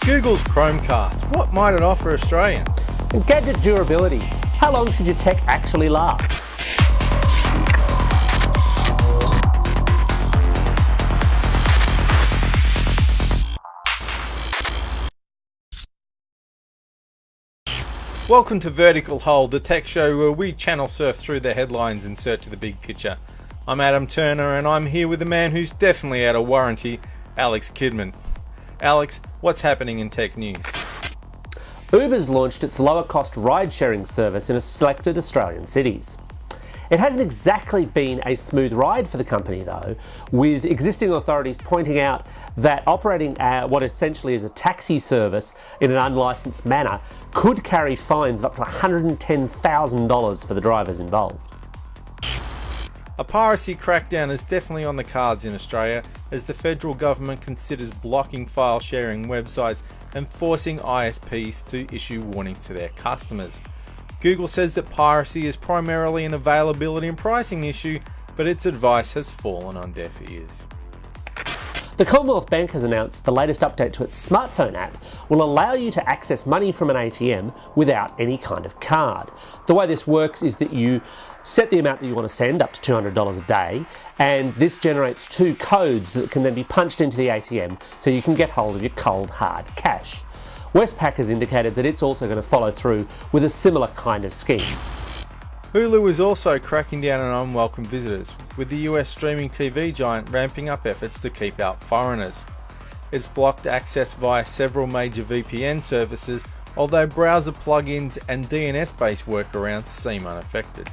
Google's Chromecast, what might it offer Australians? And gadget durability, how long should your tech actually last? Welcome to Vertical Hold, the tech show where we channel surf through the headlines in search of the big picture. I'm Adam Turner and I'm here with a man who's definitely out of warranty, Alex Kidman. Alex, what's happening in tech news? Uber's launched its lower-cost ride-sharing service in selected Australian cities. It hasn't exactly been a smooth ride for the company though, with existing authorities pointing out that operating what essentially is a taxi service in an unlicensed manner could carry fines of up to $110,000 for the drivers involved. A piracy crackdown is definitely on the cards in Australia as the federal government considers blocking file sharing websites and forcing ISPs to issue warnings to their customers. Google says that piracy is primarily an availability and pricing issue, but its advice has fallen on deaf ears. The Commonwealth Bank has announced the latest update to its smartphone app will allow you to access money from an ATM without any kind of card. The way this works is that you set the amount that you want to send, up to $200 a day, and this generates two codes that can then be punched into the ATM so you can get hold of your cold, hard cash. Westpac has indicated that it's also going to follow through with a similar kind of scheme. Hulu is also cracking down on unwelcome visitors, with the US streaming TV giant ramping up efforts to keep out foreigners. It's blocked access via several major VPN services, although browser plugins and DNS-based workarounds seem unaffected.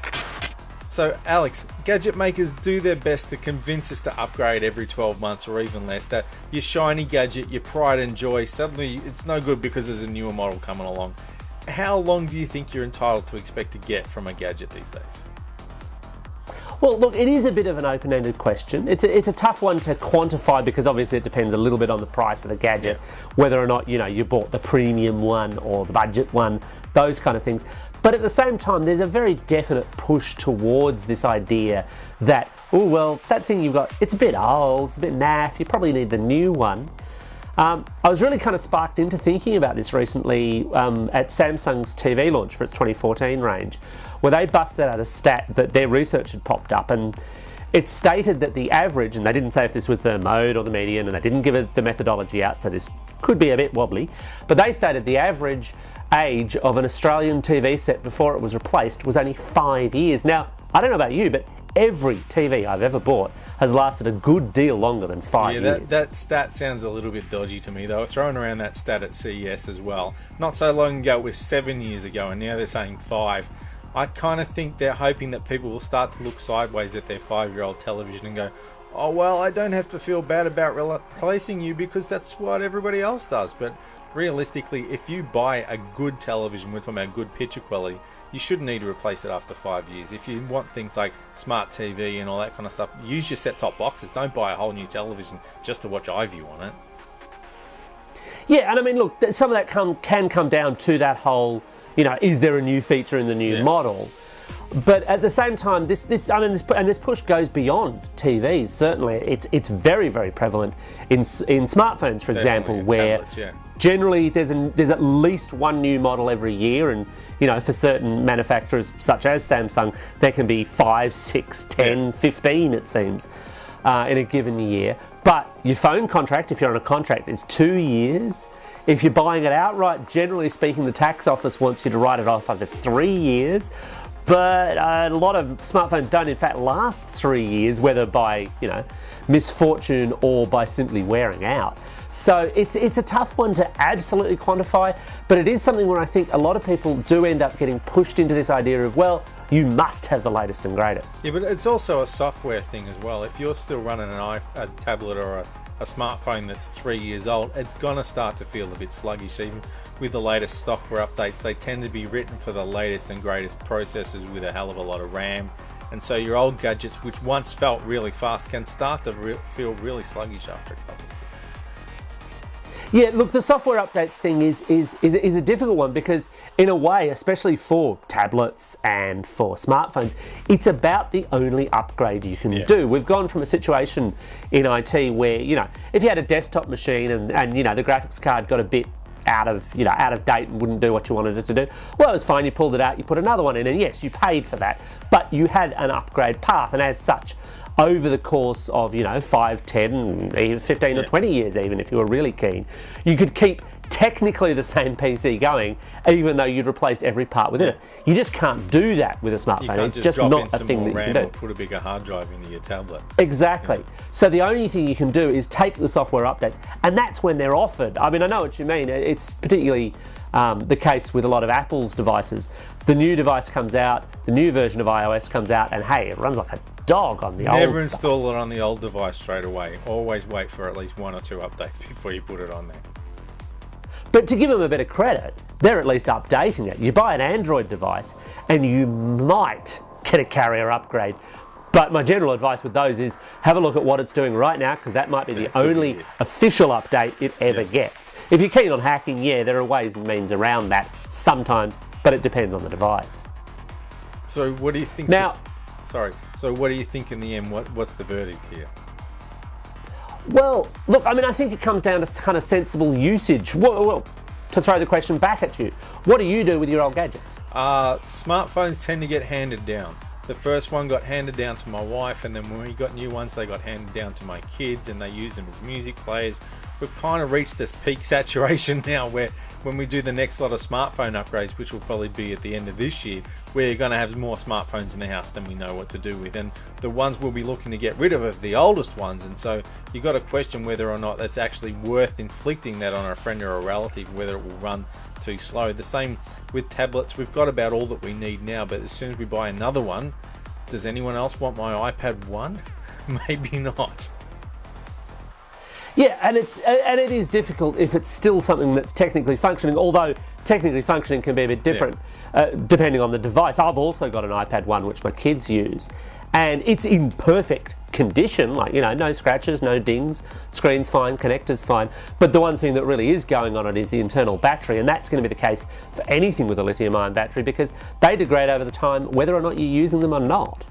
So Alex, gadget makers do their best to convince us to upgrade every 12 months or even less, that your shiny gadget, your pride and joy, suddenly it's no good because there's a newer model coming along. How long do you think you're entitled to expect to get from a gadget these days? Well, look, it is a bit of an open-ended question. It's a tough one to quantify because obviously it depends a little bit on the price of the gadget, whether or not you bought the premium one or the budget one, those kind of things. But at the same time, there's a very definite push towards this idea that, oh well, that thing you've got, it's a bit old, it's a bit naff, you probably need the new one. I was really kind of sparked into thinking about this recently at Samsung's TV launch for its 2014 range, where they busted out a stat that their research had popped up, and it stated that the average, and they didn't say if this was the mode or the median, and they didn't give it the methodology out, so this could be a bit wobbly, but they stated the average age of an Australian TV set before it was replaced was only 5 years. Now, I don't know about you, but every TV I've ever bought has lasted a good deal longer than 5 years. That stat sounds a little bit dodgy to me. They were throwing around that stat at CES as well. Not so long ago it was 7 years ago, and now they're saying 5. I kind of think they're hoping that people will start to look sideways at their 5-year-old television and go, oh well, I don't have to feel bad about replacing you because that's what everybody else does. But realistically, if you buy a good television, we're talking about good picture quality, you shouldn't need to replace it after 5 years. If you want things like smart TV and all that kind of stuff, use your set-top boxes. Don't buy a whole new television just to watch iView on it. Yeah, and I mean, look, some of that can come down to that whole, is there a new feature in the new model? But at the same time, this push goes beyond TVs. Certainly, it's very, very prevalent in smartphones, for example, where tablets, generally there's at least one new model every year, and for certain manufacturers such as Samsung, there can be 5, 6, 10, 15, it seems, in a given year. But your phone contract, if you're on a contract, is 2 years. If you're buying it outright, generally speaking, the tax office wants you to write it off over 3 years. But a lot of smartphones don't in fact last 3 years, whether by misfortune or by simply wearing out. So it's a tough one to absolutely quantify, but it is something where I think a lot of people do end up getting pushed into this idea of, well, you must have the latest and greatest. Yeah, but it's also a software thing as well. If you're still running a tablet or a smartphone that's 3 years old, it's going to start to feel a bit sluggish. Even with the latest software updates, they tend to be written for the latest and greatest processors with a hell of a lot of RAM. And so your old gadgets, which once felt really fast, can start to feel really sluggish after a couple of years. Yeah, look, the software updates thing is a difficult one because, in a way, especially for tablets and for smartphones, it's about the only upgrade you can do. We've gone from a situation in IT where, if you had a desktop machine and the graphics card got a bit out of date and wouldn't do what you wanted it to do. Well, it was fine. You pulled it out, you put another one in, and yes, you paid for that, but you had an upgrade path, and as such, over the course of 5, 10, even 15 or 20 years, even if you were really keen, you could keep technically the same PC going, even though you'd replaced every part within it. You just can't do that with a smartphone. It's just not a thing that you can do. Or put a bigger hard drive into your tablet. Exactly. So the only thing you can do is take the software updates, and that's when they're offered. I mean, I know what you mean. It's particularly the case with a lot of Apple's devices. The new device comes out, the new version of iOS comes out, and hey, it runs like a dog on the old stuff. Never install it on the old device straight away. Always wait for at least 1 or 2 updates before you put it on there. But to give them a bit of credit, they're at least updating it. You buy an Android device and you might get a carrier upgrade. But my general advice with those is have a look at what it's doing right now, because that might be the only official update it ever gets. If you're keen on hacking, there are ways and means around that sometimes, but it depends on the device. So what do you think? So what do you think in the end? What's the verdict here? Well, look, I mean, I think it comes down to kind of sensible usage. Well, to throw the question back at you, what do you do with your old gadgets? Smartphones tend to get handed down. The first one got handed down to my wife, and then when we got new ones, they got handed down to my kids, and they use them as music players. We've kind of reached this peak saturation now where when we do the next lot of smartphone upgrades, which will probably be at the end of this year, we're going to have more smartphones in the house than we know what to do with. And the ones we'll be looking to get rid of are the oldest ones. And so you've got to question whether or not that's actually worth inflicting that on a friend or a relative, whether it will run too slow. The same with tablets. We've got about all that we need now, but as soon as we buy another one, does anyone else want my iPad 1? Maybe not. Yeah, and it is difficult if it's still something that's technically functioning, although technically functioning can be a bit different depending on the device. I've also got an iPad 1 which my kids use, and it's in perfect condition, like, no scratches, no dings, screen's fine, connector's fine, but the one thing that really is going on it is the internal battery, and that's going to be the case for anything with a lithium-ion battery because they degrade over the time whether or not you're using them or not.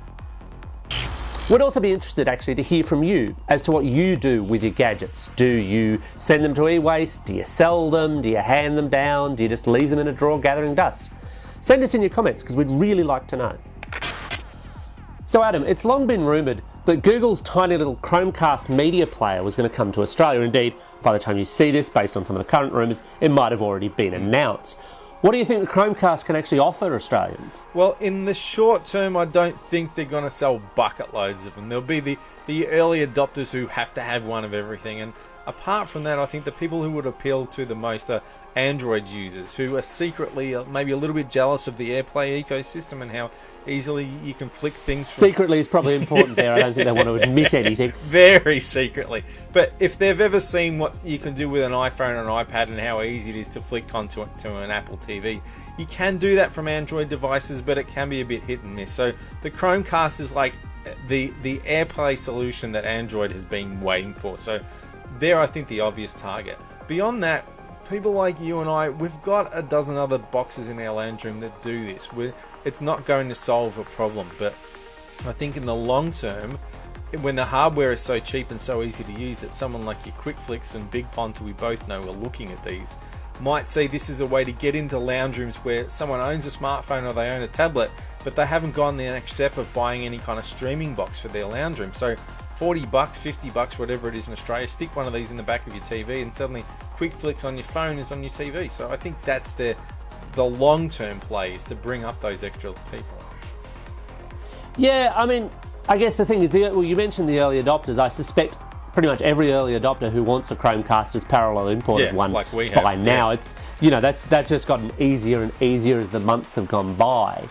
We'd also be interested actually to hear from you as to what you do with your gadgets. Do you send them to e-waste? Do you sell them? Do you hand them down? Do you just leave them in a drawer gathering dust? Send us in your comments because we'd really like to know. So Adam, it's long been rumoured that Google's tiny little Chromecast media player was going to come to Australia. Indeed, by the time you see this, based on some of the current rumours, it might have already been announced. What do you think the Chromecast can actually offer Australians? Well, in the short term, I don't think they're going to sell bucket loads of them. There'll be the early adopters who have to have one of everything. And apart from that, I think the people who would appeal to the most are Android users who are secretly maybe a little bit jealous of the AirPlay ecosystem and how easily you can flick things. Secretly is probably important there. I don't think they want to admit anything. Very secretly. But if they've ever seen what you can do with an iPhone and an iPad and how easy it is to flick onto an Apple TV, you can do that from Android devices, but it can be a bit hit and miss. So the Chromecast is like the AirPlay solution that Android has been waiting for. So they're, I think, the obvious target. Beyond that, people like you and I, we've got a dozen other boxes in our lounge room that do this. It's not going to solve a problem, but I think in the long term, when the hardware is so cheap and so easy to use, that someone like your QuickFlix and Big Pond, who we both know are looking at these, might see this as a way to get into lounge rooms where someone owns a smartphone or they own a tablet, but they haven't gone the next step of buying any kind of streaming box for their lounge room. So $40, $50, whatever it is in Australia, stick one of these in the back of your TV and suddenly QuickFlix on your phone is on your TV. So I think that's the long-term play, is to bring up those extra people. Yeah, I mean, I guess the thing is, you mentioned the early adopters. I suspect pretty much every early adopter who wants a Chromecast has parallel imported one like we have. By now. It's that's just gotten easier and easier as the months have gone by.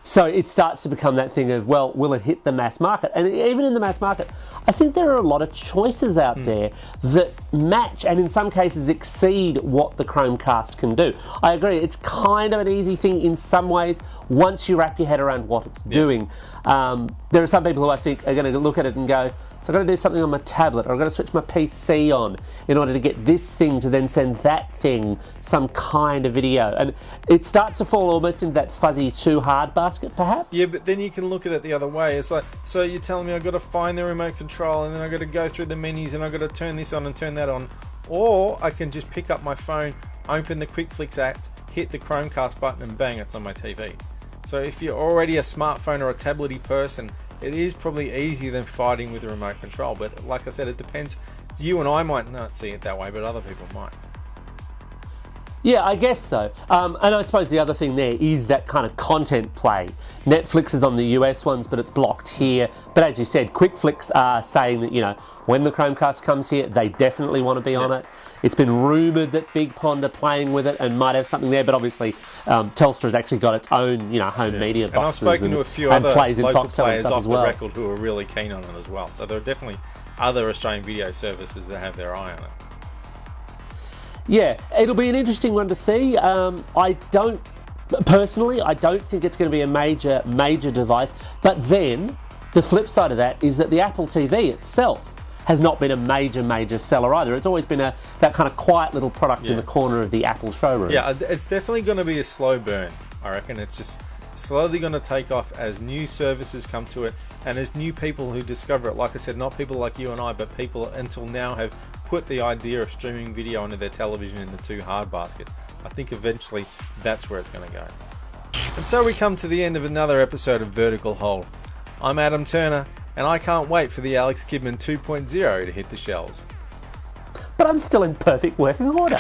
So it starts to become that thing of, well, will it hit the mass market? And even in the mass market, I think there are a lot of choices out there that match and in some cases exceed what the Chromecast can do. I agree, it's kind of an easy thing in some ways once you wrap your head around what it's doing. There are some people who I think are going to look at it and go, so I've got to do something on my tablet, or I've got to switch my PC on in order to get this thing to then send that thing some kind of video. And it starts to fall almost into that fuzzy too hard basket, perhaps? Yeah, but then you can look at it the other way. It's like, so you're telling me I've got to find the remote control and then I've got to go through the menus and I've got to turn this on and turn that on. or I can just pick up my phone, open the QuickFlix app, hit the Chromecast button, and bang, it's on my TV. So if you're already a smartphone or a tablet-y person, it is probably easier than fighting with a remote control. But like I said, it depends. You and I might not see it that way, but other people might. Yeah, I guess so. And I suppose the other thing there is that kind of content play. Netflix is on the US ones, but it's blocked here. But as you said, QuickFlix are saying that, you know, when the Chromecast comes here, they definitely want to be on it. It's been rumoured that Big Pond are playing with it and might have something there, but obviously Telstra has actually got its own, you know, home media boxes. And I've spoken to a few other local players off the record who are really keen on it as well. So there are definitely other Australian video services that have their eye on it. Yeah, it'll be an interesting one to see. I don't think it's going to be a major device. But then the flip side of that is that the Apple TV itself has not been a major seller either. It's always been that kind of quiet little product in the corner of the Apple showroom. Yeah, it's definitely going to be a slow burn, I reckon. It's just slowly going to take off as new services come to it and as new people who discover it. Like I said, not people like you and I, but people until now have put the idea of streaming video onto their television in the too hard basket. I think eventually that's where it's going to go. And so we come to the end of another episode of Vertical Hold. I'm Adam Turner, and I can't wait for the Alex Kidman 2.0 to hit the shelves. But I'm still in perfect working order.